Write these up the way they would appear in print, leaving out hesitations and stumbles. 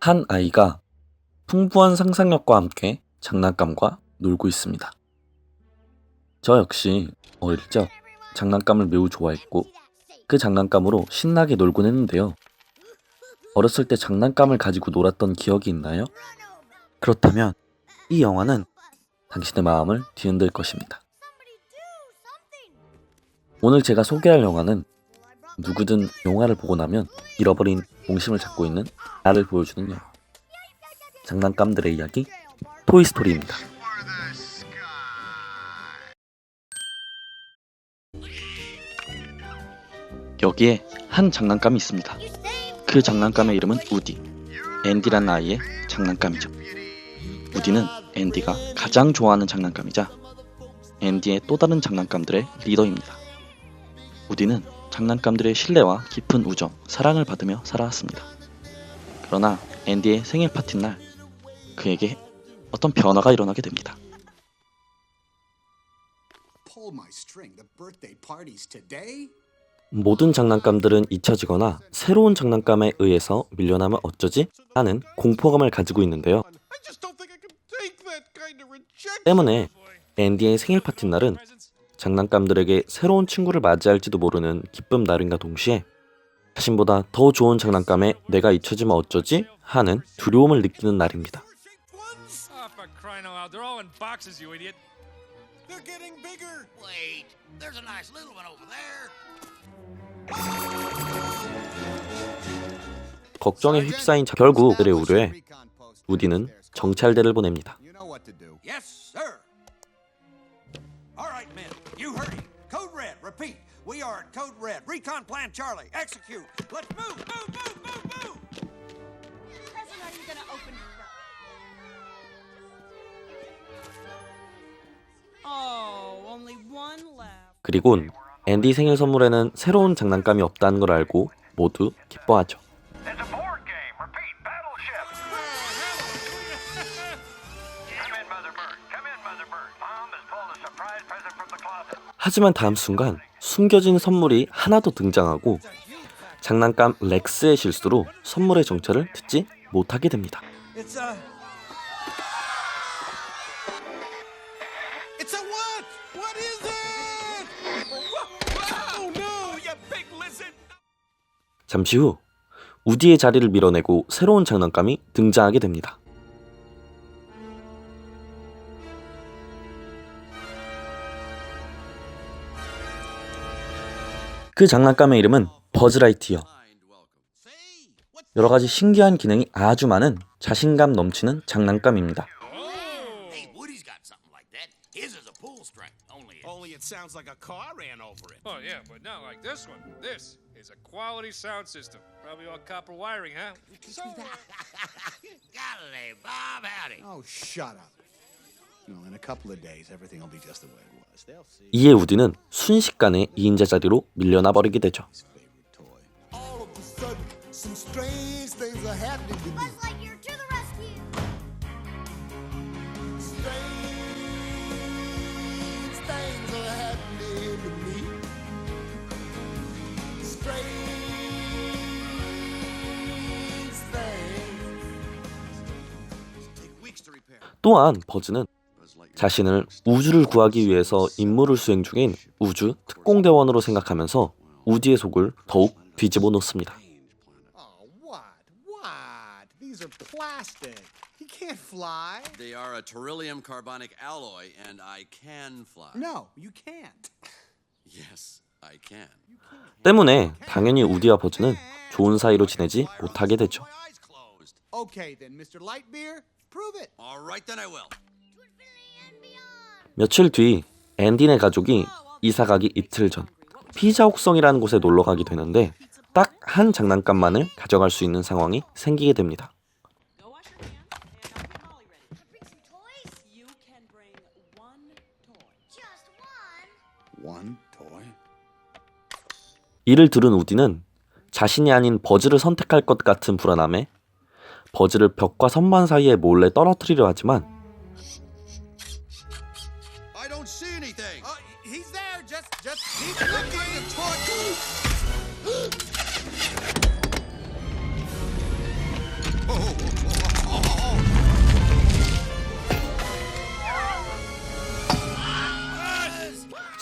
한 아이가 풍부한 상상력과 함께 장난감과 놀고 있습니다. 저 역시 어릴 적 장난감을 매우 좋아했고 그 장난감으로 신나게 놀곤 했는데요. 어렸을 때 장난감을 가지고 놀았던 기억이 있나요? 그렇다면 이 영화는 당신의 마음을 뒤흔들 것입니다. 오늘 제가 소개할 영화는 누구든 영화를 보고 나면 잃어버린 동심을 찾고 있는 나를 보여주는 영화. 장난감들의 이야기, 토이스토리입니다. 여기에 한 장난감이 있습니다. 그 장난감의 이름은 우디. 앤디라는 아이의 장난감이죠. 우디는 앤디가 가장 좋아하는 장난감이자 앤디의 또 다른 장난감들의 리더입니다. 우디는 장난감들의 신뢰와 깊은 우정, 사랑을 받으며 살아왔습니다. 그러나 앤디의 생일 파티 날 그에게 어떤 변화가 일어나게 됩니다. 모든 장난감들은 잊혀지거나 새로운 장난감에 의해서 밀려나면 어쩌지? 하는 공포감을 가지고 있는데요. 때문에 앤디의 생일 파티 날은 장난감들에게 새로운 친구를 맞이할지도 모르는 기쁨 날인가 동시에 자신보다 더 좋은 장난감에 내가 잊혀지면 어쩌지? 하는 두려움을 느끼는 날입니다. 걱정에 휩싸인 결국 그들의 우려에 우디는 정찰대를 보냅니다. 그리곤 앤디 생일 선물에는 새로운 장난감이 없다는 걸 알고 모두 기뻐하죠. 하지만 다음 순간 숨겨진 선물이 하나도 등장하고 장난감 렉스의 실수로 선물의 정체를 듣지 못하게 됩니다. 잠시 후 우디의 자리를 밀어내고 새로운 장난감이 등장하게 됩니다. 그 장난감의 이름은 버즈라이트이어. 여러가지 신기한 기능이 아주 많은 자신감 넘치는 장난감입니다. 이에 우디는 순식간에 2인자 자리로 밀려나 버리게 되죠. 또한 버즈는 자신을 우주를 구하기 위해서 임무를 수행 중인 우주 특공대원으로 생각하면서 우디의 속을 더욱 뒤집어 놓습니다. 때문에 당연히 우디와 버즈는 좋은 사이로 지내지 못하게 되죠. 며칠 뒤 앤디네 가족이 이사가기 이틀 전 피자 옥성이라는 곳에 놀러가게 되는데 딱 한 장난감만을 가져갈 수 있는 상황이 생기게 됩니다. 이를 들은 우디는 자신이 아닌 버즈를 선택할 것 같은 불안함에 버즈를 벽과 선반 사이에 몰래 떨어뜨리려 하지만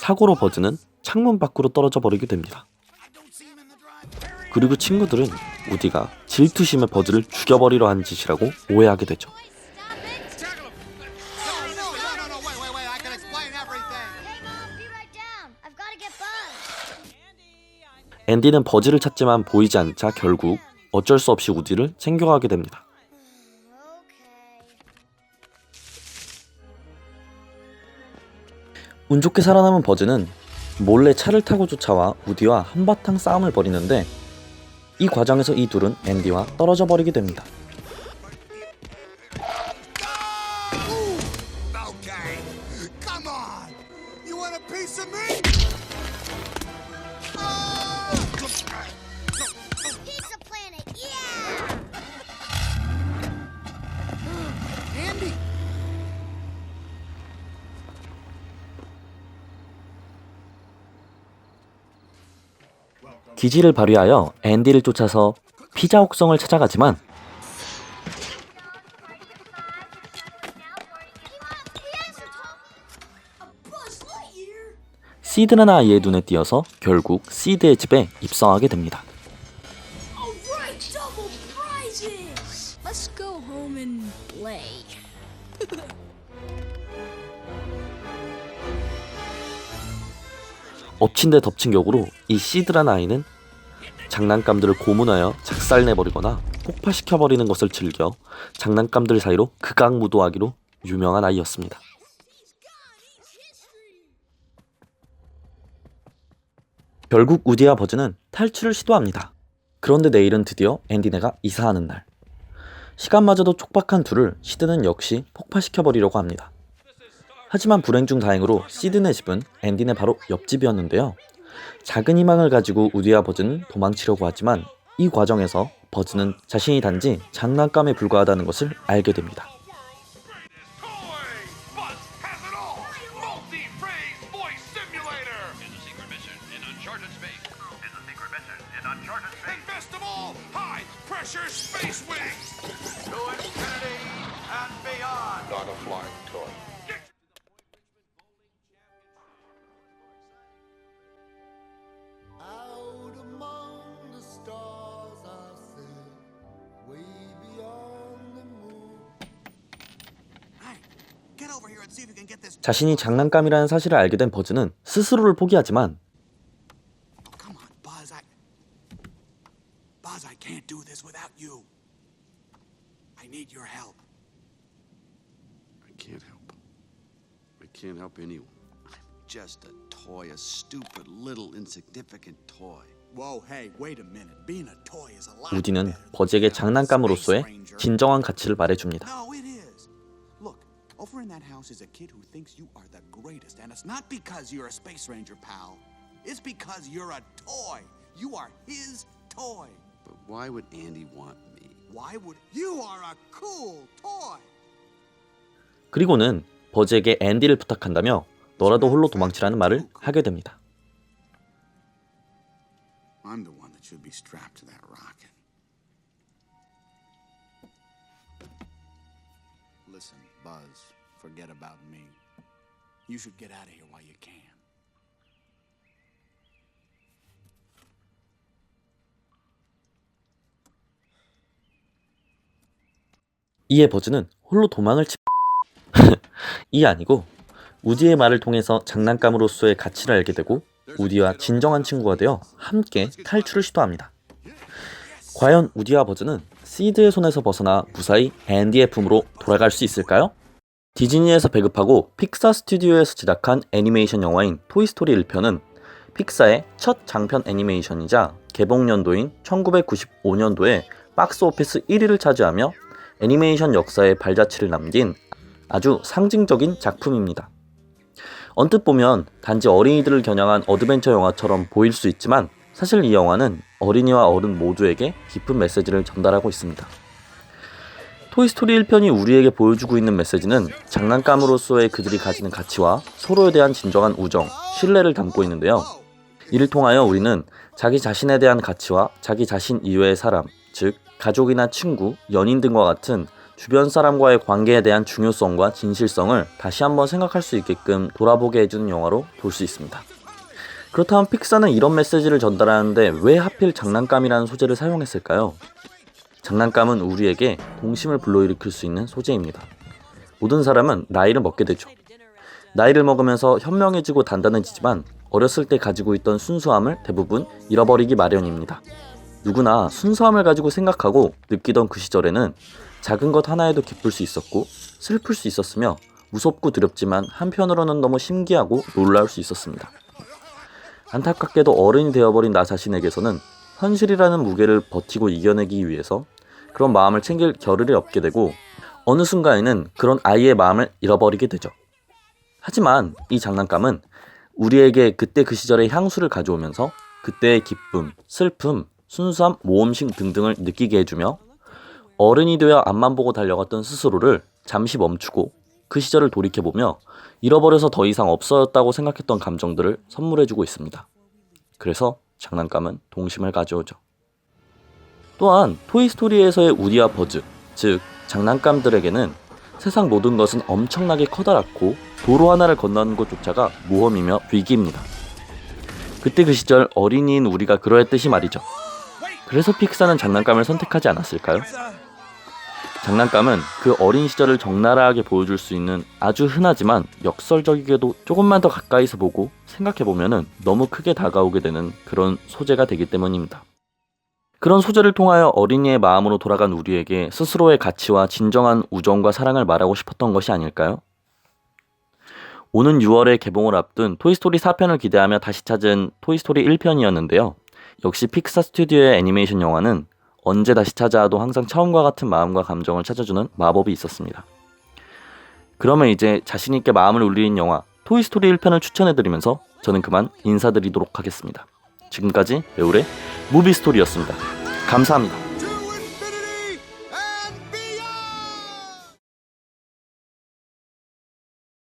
사고로 버즈는 창문 밖으로 떨어져 버리게 됩니다. 그리고 친구들은 우디가 질투심에 버즈를 죽여버리려 한 짓이라고 오해하게 되죠. 앤디는 버즈를 찾지만 보이지 않자 결국 어쩔 수 없이 우디를 챙겨가게 됩니다. 운 좋게 살아남은 버즈는 몰래 차를 타고 쫓아와 우디와 한바탕 싸움을 벌이는데 이 과정에서 이 둘은 앤디와 떨어져 버리게 됩니다. 기지를 발휘하여 앤디를 쫓아서 피자 옥성을 찾아가지만 시드라는 아이의 눈에 띄어서 결국 시드의 집에 입성하게 됩니다. 엎친 데 덮친 격으로 이 시드라는 아이는 장난감들을 고문하여 작살내버리거나 폭파시켜버리는 것을 즐겨 장난감들 사이로 극악무도하기로 유명한 아이였습니다. 결국 우디와 버즈는 탈출을 시도합니다. 그런데 내일은 드디어 앤디네가 이사하는 날. 시간마저도 촉박한 둘을 시드는 역시 폭파시켜버리려고 합니다. 하지만 불행 중 다행으로 시드네 집은 앤디네 바로 옆집이었는데요. 작은 희망을 가지고 우디와 버즈는 도망치려고 하지만 이 과정에서 버즈는 자신이 단지 장난감에 불과하다는 것을 알게 됩니다. 자신이 장난감이라는 사실을 알게 된 버즈는 스스로를 포기하지만 우디는 버즈에게 장난감으로서의 진정한 가치를 말해줍니다. Over in that house is a kid who thinks you are the greatest, and it's not because you're a space ranger, pal. It's because you're a toy. You are his toy. But why would Andy want me? Why would you are a cool toy? 그리고는 버즈에게 앤디를 부탁한다며 너라도 홀로 도망치라는 말을 하게 됩니다. I'm the one that should be strapped to that rocket. Listen, Buzz, forget about me. You should get out of here while you can. 이에 버즈는 홀로 도망을 이 아니고 우디의 말을 통해서 장난감으로서의 가치를 알게 되고 우디와 진정한 친구가 되어 함께 탈출을 시도합니다. 과연 우디와 버즈는 시드의 손에서 벗어나 무사히 앤디의 품으로 돌아갈 수 있을까요? 디즈니에서 배급하고 픽사 스튜디오에서 제작한 애니메이션 영화인 토이스토리 1편은 픽사의 첫 장편 애니메이션이자 개봉 연도인 1995년도에 박스오피스 1위를 차지하며 애니메이션 역사의 발자취를 남긴 아주 상징적인 작품입니다. 언뜻 보면 단지 어린이들을 겨냥한 어드벤처 영화처럼 보일 수 있지만 사실 이 영화는 어린이와 어른 모두에게 깊은 메시지를 전달하고 있습니다. 토이스토리 1편이 우리에게 보여주고 있는 메시지는 장난감으로서의 그들이 가지는 가치와 서로에 대한 진정한 우정, 신뢰를 담고 있는데요. 이를 통하여 우리는 자기 자신에 대한 가치와 자기 자신 이외의 사람, 즉 가족이나 친구, 연인 등과 같은 주변 사람과의 관계에 대한 중요성과 진실성을 다시 한번 생각할 수 있게끔 돌아보게 해주는 영화로 볼 수 있습니다. 그렇다면 픽사는 이런 메시지를 전달하는데 왜 하필 장난감이라는 소재를 사용했을까요? 장난감은 우리에게 동심을 불러일으킬 수 있는 소재입니다. 모든 사람은 나이를 먹게 되죠. 나이를 먹으면서 현명해지고 단단해지지만 어렸을 때 가지고 있던 순수함을 대부분 잃어버리기 마련입니다. 누구나 순수함을 가지고 생각하고 느끼던 그 시절에는 작은 것 하나에도 기쁠 수 있었고 슬플 수 있었으며 무섭고 두렵지만 한편으로는 너무 신기하고 놀라울 수 있었습니다. 안타깝게도 어른이 되어버린 나 자신에게서는 현실이라는 무게를 버티고 이겨내기 위해서 그런 마음을 챙길 겨를이 없게 되고 어느 순간에는 그런 아이의 마음을 잃어버리게 되죠. 하지만 이 장난감은 우리에게 그때 그 시절의 향수를 가져오면서 그때의 기쁨, 슬픔, 순수함, 모험심 등등을 느끼게 해주며 어른이 되어 앞만 보고 달려갔던 스스로를 잠시 멈추고 그 시절을 돌이켜보며 잃어버려서 더 이상 없어졌다고 생각했던 감정들을 선물해주고 있습니다. 그래서 장난감은 동심을 가져오죠. 또한 토이스토리에서의 우디와 버즈, 즉 장난감들에게는 세상 모든 것은 엄청나게 커다랗고 도로 하나를 건너는 것조차가 모험이며 위기입니다. 그때 그 시절 어린이인 우리가 그러했듯이 말이죠. 그래서 픽사는 장난감을 선택하지 않았을까요? 장난감은 그 어린 시절을 적나라하게 보여줄 수 있는 아주 흔하지만 역설적이게도 조금만 더 가까이서 보고 생각해보면 너무 크게 다가오게 되는 그런 소재가 되기 때문입니다. 그런 소재를 통하여 어린이의 마음으로 돌아간 우리에게 스스로의 가치와 진정한 우정과 사랑을 말하고 싶었던 것이 아닐까요? 오는 6월에 개봉을 앞둔 토이스토리 4편을 기대하며 다시 찾은 토이스토리 1편이었는데요. 역시 픽사 스튜디오의 애니메이션 영화는 언제 다시 찾아와도 항상 처음과 같은 마음과 감정을 찾아주는 마법이 있었습니다. 그러면 이제 자신있게 마음을 울리는 영화 토이스토리 1편을 추천해드리면서 저는 그만 인사드리도록 하겠습니다. 지금까지 배울의 무비스토리였습니다. 감사합니다.